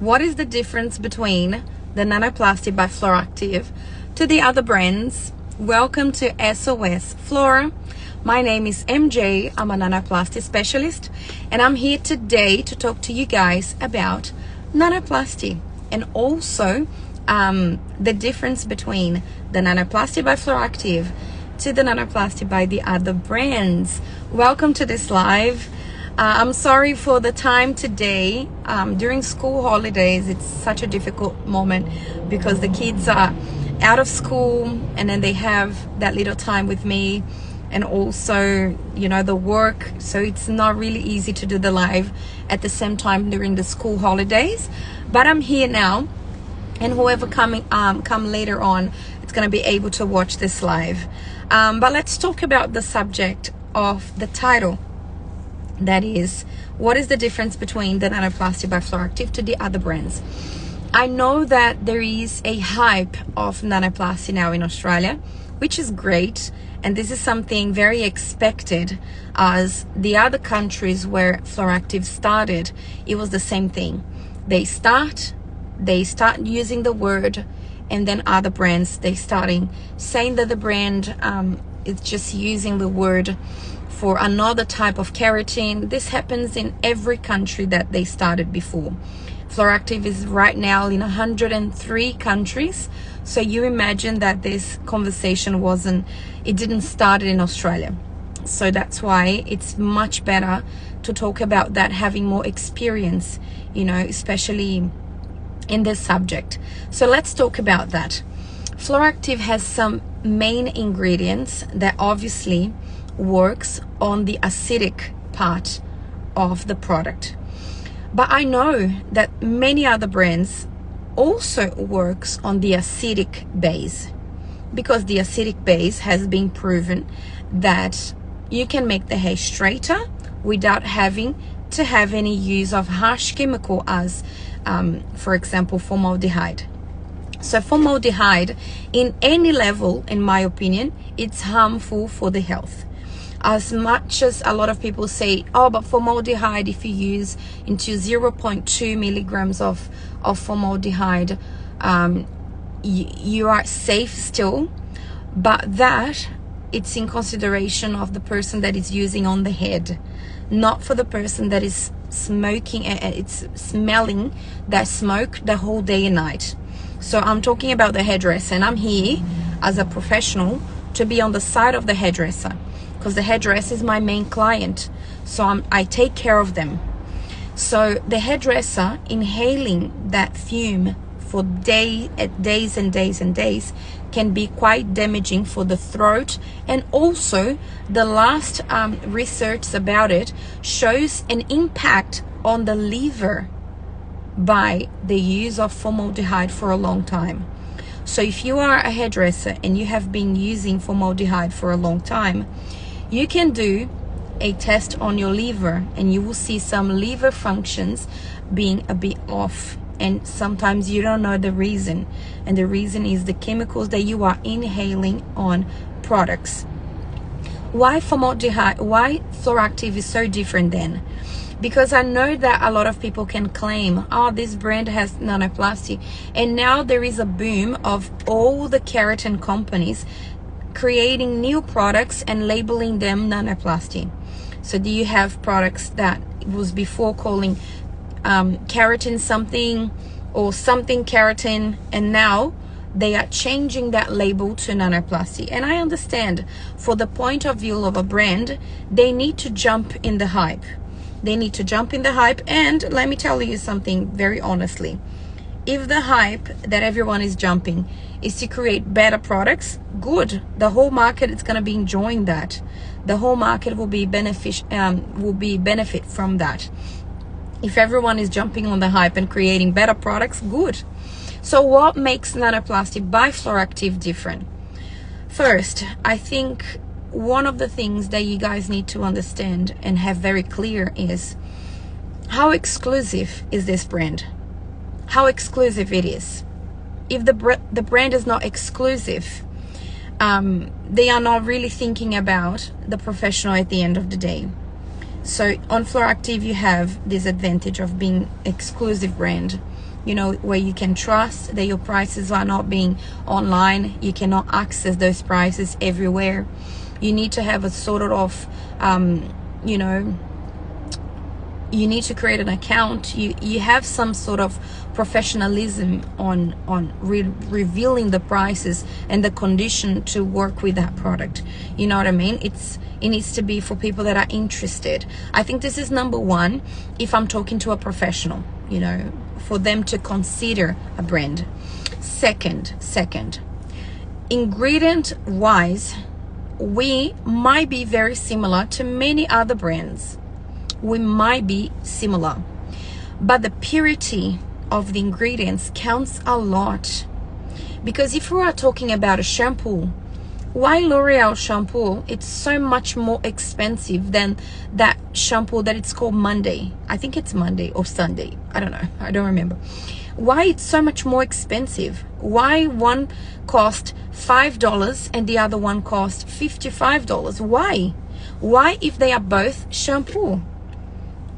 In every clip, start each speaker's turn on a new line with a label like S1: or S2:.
S1: What is the difference between the Nanoplasty by Floractive to the other brands? Welcome to SOS FLORA. My name is MJ. I'm a Nanoplasty specialist, and I'm here today to talk to you guys about Nanoplasty and also the difference between the Nanoplasty by Floractive to the Nanoplasty by the other brands. Welcome to this live. I'm sorry for the time today. During school holidays, it's such a difficult moment because the kids are out of school and then they have that little time with me, and also, you know, the work. So it's not really easy to do the live at the same time during the school holidays. But I'm here now, and whoever come later on, it's gonna be able to watch this live. But let's talk about the subject of the title. That is, what is the difference between the Nanoplasty by Floractive to the other brands? I know that there is a hype of Nanoplasty now in Australia, which is great, and this is something very expected, as the other countries where Floractive started, it was the same thing. They start using the word, and then other brands, they starting saying that the brand is just using the word for another type of keratin. This happens in every country that they started before. Floractive is right now in 103 countries. So you imagine that this conversation didn't start in Australia. So that's why it's much better to talk about that, having more experience, you know, especially in this subject. So let's talk about that. Floractive has some main ingredients that obviously works on the acidic part of the product. But I know that many other brands also works on the acidic base, because the acidic base has been proven that you can make the hair straighter without having to have any use of harsh chemical as for example formaldehyde. So formaldehyde in any level, in my opinion, it's harmful for the health. As much as a lot of people say, oh, but formaldehyde, if you use into 0.2 milligrams of formaldehyde, you are safe still. But that, it's in consideration of the person that is using on the head, not for the person that is smoking, it's smelling that smoke the whole day and night. So I'm talking about the hairdresser, and I'm here as a professional to be on the side of the hairdresser, because the hairdresser is my main client, so I take care of them. So the hairdresser inhaling that fume for days and days and days can be quite damaging for the throat. And also the last research about it shows an impact on the liver by the use of formaldehyde for a long time. So if you are a hairdresser and you have been using formaldehyde for a long time, you can do a test on your liver, and you will see some liver functions being a bit off, and sometimes you don't know the reason, and the reason is the chemicals that you are inhaling on products. Why formaldehyde, why Floractive is so different then? Because I know that a lot of people can claim, oh, this brand has Nanoplasty, and now there is a boom of all the keratin companies creating new products and labeling them Nanoplasty. So do you have products that was before calling keratin something or something keratin, and now they are changing that label to Nanoplasty? And I understand, for the point of view of a brand, they need to jump in the hype. They need to jump in the hype. And let me tell you something very honestly. If the hype that everyone is jumping is to create better products, good. The whole market is going to be enjoying that. The whole market will be benefit from that. If everyone is jumping on the hype and creating better products, good. So what makes Nanoplasty by Floractive different? First, I think one of the things that you guys need to understand and have very clear is how exclusive is this brand? How exclusive it is. If the brand is not exclusive, they are not really thinking about the professional at the end of the day. So on Floractive, you have this advantage of being exclusive brand. you know, where you can trust that your prices are not being online. You cannot access those prices everywhere. You need to have a sort of you know, you need to create an account. You have some sort of professionalism on revealing the prices and the condition to work with that product. You know what I mean? It needs to be for people that are interested. I think this is number one if I'm talking to a professional, you know, for them to consider a brand. Second, ingredient wise, we might be very similar to many other brands. We might be similar, but the purity of the ingredients counts a lot. Because if we are talking about a shampoo, why L'Oreal shampoo, it's so much more expensive than that shampoo that it's called Monday. I think it's Monday or Sunday, I don't know, I don't remember. Why it's so much more expensive? Why one cost $5 and the other one cost $55? Why if they are both shampoo?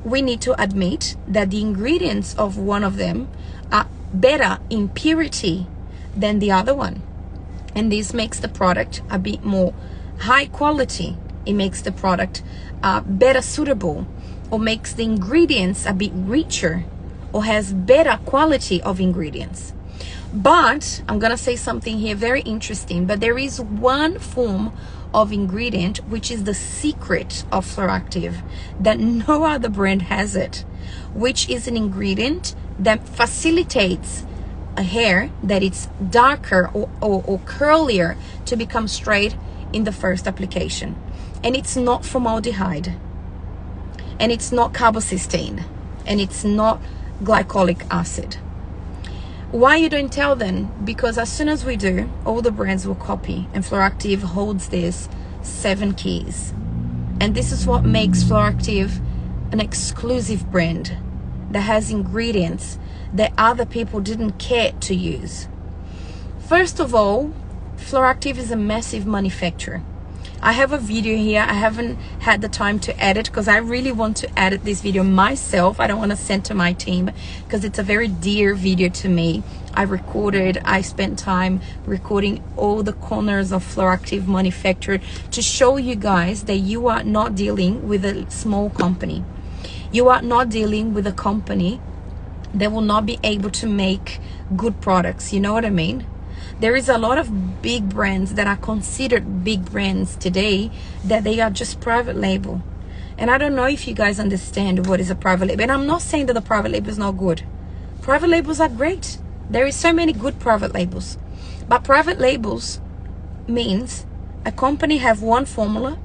S1: We need to admit that the ingredients of one of them are better in purity than the other one. And this makes the product a bit more high quality. It makes the product better suitable, or makes the ingredients a bit richer, or has better quality of ingredients. But I'm gonna say something here very interesting, but there is one form of ingredient which is the secret of Floractive, that no other brand has it, which is an ingredient that facilitates a hair that it's darker or curlier to become straight in the first application. And it's not formaldehyde, and it's not carbocysteine, and it's not glycolic acid. Why you don't tell then? Because as soon as we do, all the brands will copy, and Floractive holds these 7 keys. And this is what makes Floractive an exclusive brand that has ingredients that other people didn't care to use. First of all, Floractive is a massive manufacturer. I have a video here. I haven't had the time to edit because I really want to edit this video myself. I don't want to send to my team because it's a very dear video to me. I spent time recording all the corners of Floractive manufacturer to show you guys that you are not dealing with a small company. You are not dealing with a company that will not be able to make good products. You know what I mean? There is a lot of big brands that are considered big brands today that they are just private label. And I don't know if you guys understand what is a private label. And I'm not saying that the private label is not good. Private labels are great. There is so many good private labels. But private labels means a company have one formula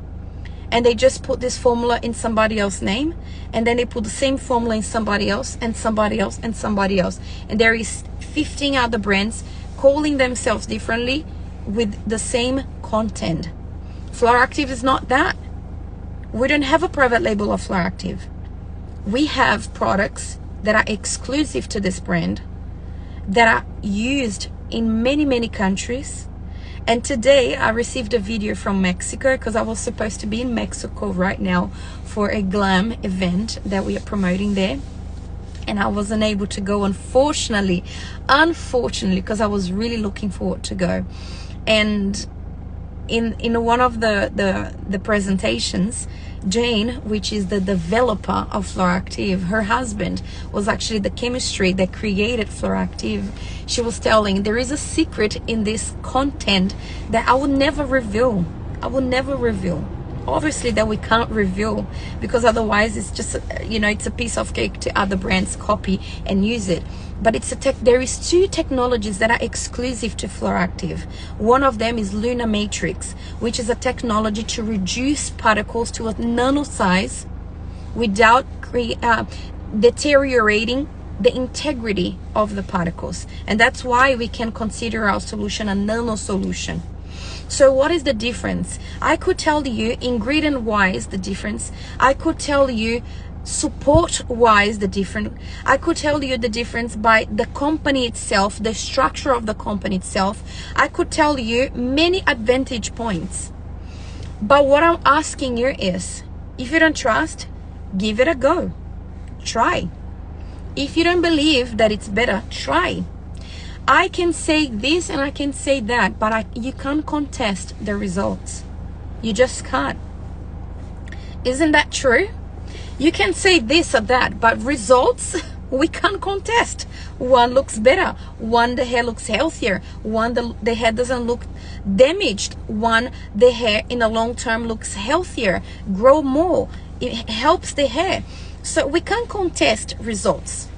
S1: and they just put this formula in somebody else's name, and then they put the same formula in somebody else and somebody else and somebody else. And there is 15 other brands calling themselves differently with the same content. Floractive is not that. We don't have a private label of Floractive. We have products that are exclusive to this brand, that are used in many countries. And today I received a video from Mexico because I was supposed to be in Mexico right now for a glam event that we are promoting there. And I wasn't able to go, unfortunately, because I was really looking forward to go. And in one of the presentations, Jane, which is the developer of Floractive, her husband was actually the chemistry that created Floractive. She was telling there is a secret in this content that I will never reveal. Obviously that we can't reveal, because otherwise it's just, you know, it's a piece of cake to other brands copy and use it. But it's there is 2 technologies that are exclusive to Floractive. One of them is Lunar Matrix, which is a technology to reduce particles to a nano size without deteriorating the integrity of the particles. And that's why we can consider our solution a nano solution. So what is the difference? I could tell you ingredient wise the difference. I could tell you support wise the difference. I could tell you the difference by the company itself, the structure of the company itself. I could tell you many advantage points. But what I'm asking you is, if you don't trust, give it a go. Try. If you don't believe that it's better, try. I can say this and I can say that, but you can't contest the results. You just can't. Isn't that true? You can say this or that, but results, we can't contest. One looks better. One, the hair looks healthier. One, the hair doesn't look damaged. One, the hair in the long term looks healthier, grow more. It helps the hair. So we can't contest results.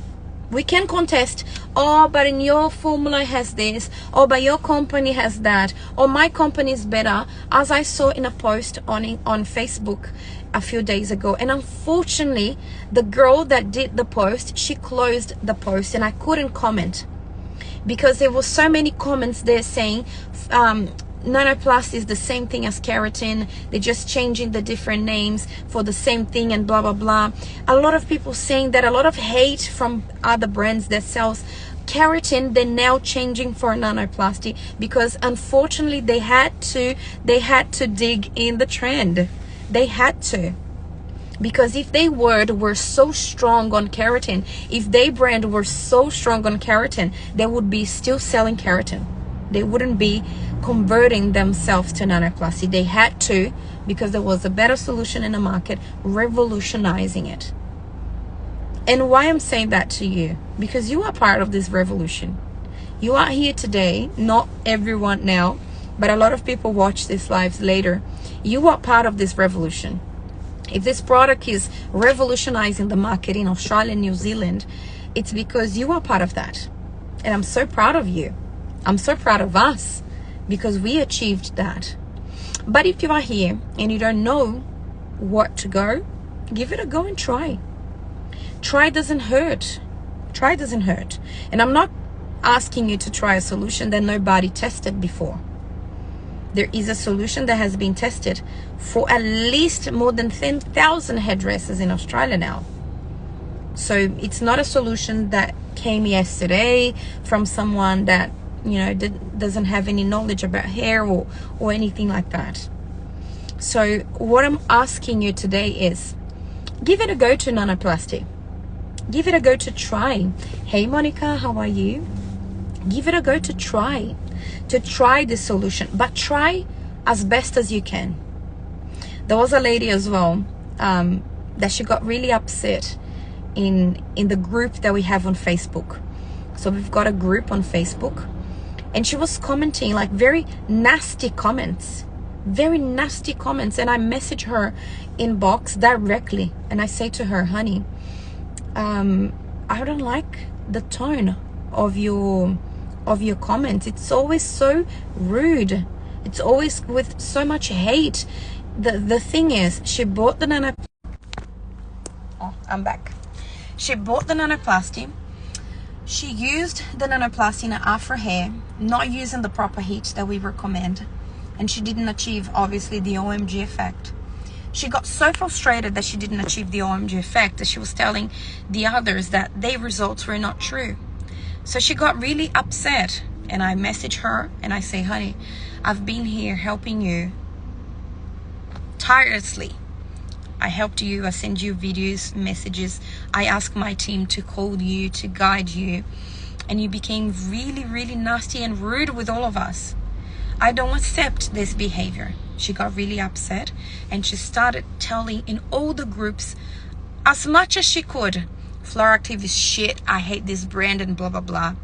S1: We can contest, oh, but in your formula has this, or but your company has that, or my company is better, as I saw in a post on Facebook a few days ago. And unfortunately, the girl that did the post, she closed the post and I couldn't comment because there were so many comments there saying Nanoplasty is the same thing as keratin. They're just changing the different names for the same thing and blah, blah, blah. A lot of people saying that, a lot of hate from other brands that sells keratin, they're now changing for Nanoplasty because unfortunately they had to dig in the trend. They had to. Because if they were so strong on keratin, if their brand were so strong on keratin, they would be still selling keratin. They wouldn't be converting themselves to Nanoplasty. They had to, because there was a better solution in the market, revolutionizing it. And why I'm saying that to you? Because you are part of this revolution. You are here today, not everyone now, but a lot of people watch these lives later. You are part of this revolution. If this product is revolutionizing the market in Australia and New Zealand, it's because you are part of that. And I'm so proud of you. I'm so proud of us because we achieved that. But if you are here and you don't know what to go, give it a go and try. Try doesn't hurt. Try doesn't hurt. And I'm not asking you to try a solution that nobody tested before. There is a solution that has been tested for at least more than 10,000 hairdressers in Australia now. So it's not a solution that came yesterday from someone that, you know, doesn't have any knowledge about hair or anything like that. So what I'm asking you today is, give it a go to Nanoplasty. Give it a go to try. Hey Monica, how are you? Give it a go to try this solution, but try as best as you can. There was a lady as well that she got really upset in the group that we have on Facebook. So we've got a group on Facebook, and she was commenting like very nasty comments, and I message her inbox directly and I say to her, honey, I don't like the tone of your comments. It's always so rude. It's always with so much hate. The thing is, she bought the I'm back. She bought the Nanoplasty. She used the Nanoplasty in her afro hair, not using the proper heat that we recommend, and she didn't achieve obviously the OMG effect. She got so frustrated that she didn't achieve the OMG effect that she was telling the others that their results were not true. So she got really upset, and I message her and I say, honey, I've been here helping you tirelessly. I helped you, I send you videos, messages. I ask my team to call you, to guide you, and you became really, really nasty and rude with all of us. I don't accept this behavior. She got really upset and she started telling in all the groups as much as she could, Floractive is shit, I hate this brand and blah, blah, blah.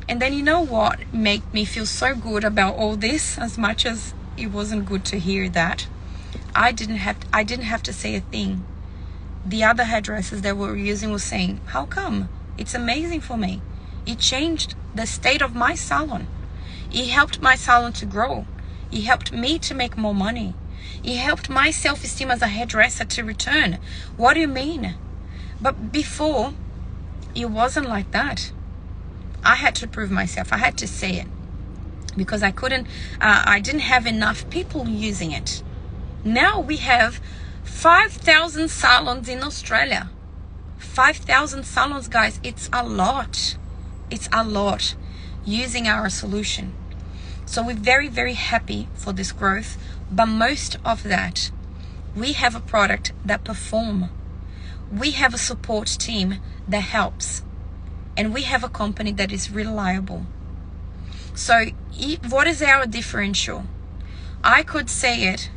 S1: And then you know what made me feel so good about all this, as much as it wasn't good to hear that? I didn't have to say a thing. The other hairdressers that were using was saying, how come? It's amazing for me. It changed the state of my salon. It helped my salon to grow. It helped me to make more money. It helped my self-esteem as a hairdresser to return. What do you mean? But before, it wasn't like that. I had to prove myself. I had to say it because I didn't have enough people using it. Now we have 5,000 salons in Australia. 5,000 salons, guys. It's a lot. It's a lot using our solution. So we're very, very happy for this growth. But most of that, we have a product that performs. we have a support team that helps, and we have a company that is reliable. So what is our differential? I could say it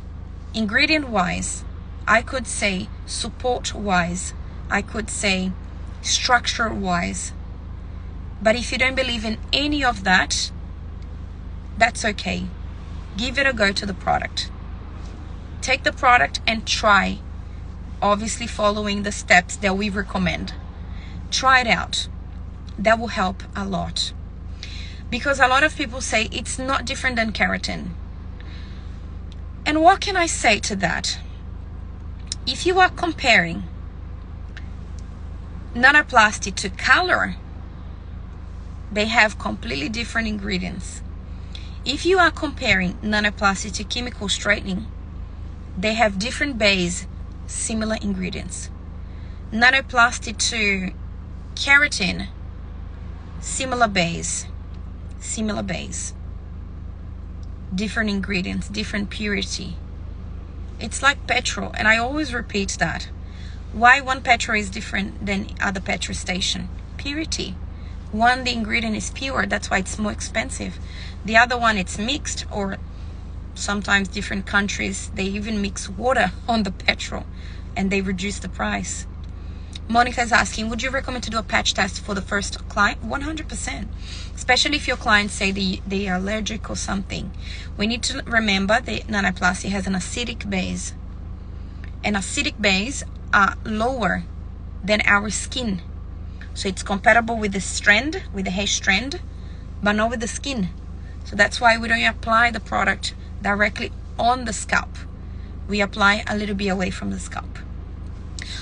S1: ingredient wise, I could say support wise, I could say structure wise. But if you don't believe in any of that, that's okay. Give it a go to the product. Take the product and try, obviously following the steps that we recommend. Try it out. That will help a lot. Because a lot of people say it's not different than keratin. And what can I say to that? If you are comparing Nanoplasty to color, they have completely different ingredients. If you are comparing Nanoplasty to chemical straightening, they have different base, similar ingredients. Nanoplasty to keratin, similar base, different ingredients, different purity. It's like petrol, and I always repeat that. Why one petrol is different than other petrol station? Purity. One, the ingredient is pure, that's why it's more expensive. The other one, it's mixed, or sometimes different countries, they even mix water on the petrol and they reduce the price. Monica is asking, would you recommend to do a patch test for the first client? 100%. Especially if your clients say they are allergic or something. We need to remember that Nanoplasty has an acidic base. And acidic base are lower than our skin. So it's compatible with the strand, with the hair strand, but not with the skin. So that's why we don't apply the product directly on the scalp. We apply a little bit away from the scalp.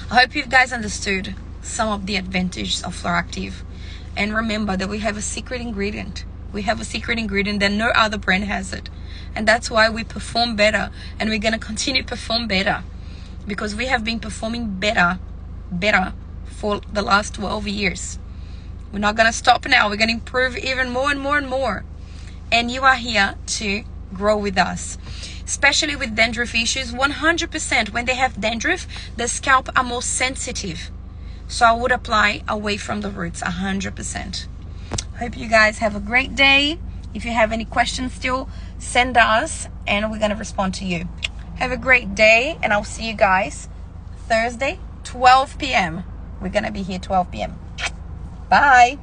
S1: I hope you guys understood some of the advantages of Floractive. And remember that we have a secret ingredient. We have a secret ingredient that no other brand has it. And that's why we perform better. And we're going to continue to perform better. Because we have been performing better for the last 12 years. We're not going to stop now. We're going to improve even more and more and more. And you are here to grow with us. Especially with dandruff issues, 100%. When they have dandruff, the scalp are more sensitive. So I would apply away from the roots, 100%. Hope you guys have a great day. If you have any questions still, send us and we're going to respond to you. Have a great day, and I'll see you guys Thursday, 12 p.m. We're going to be here 12 p.m. Bye.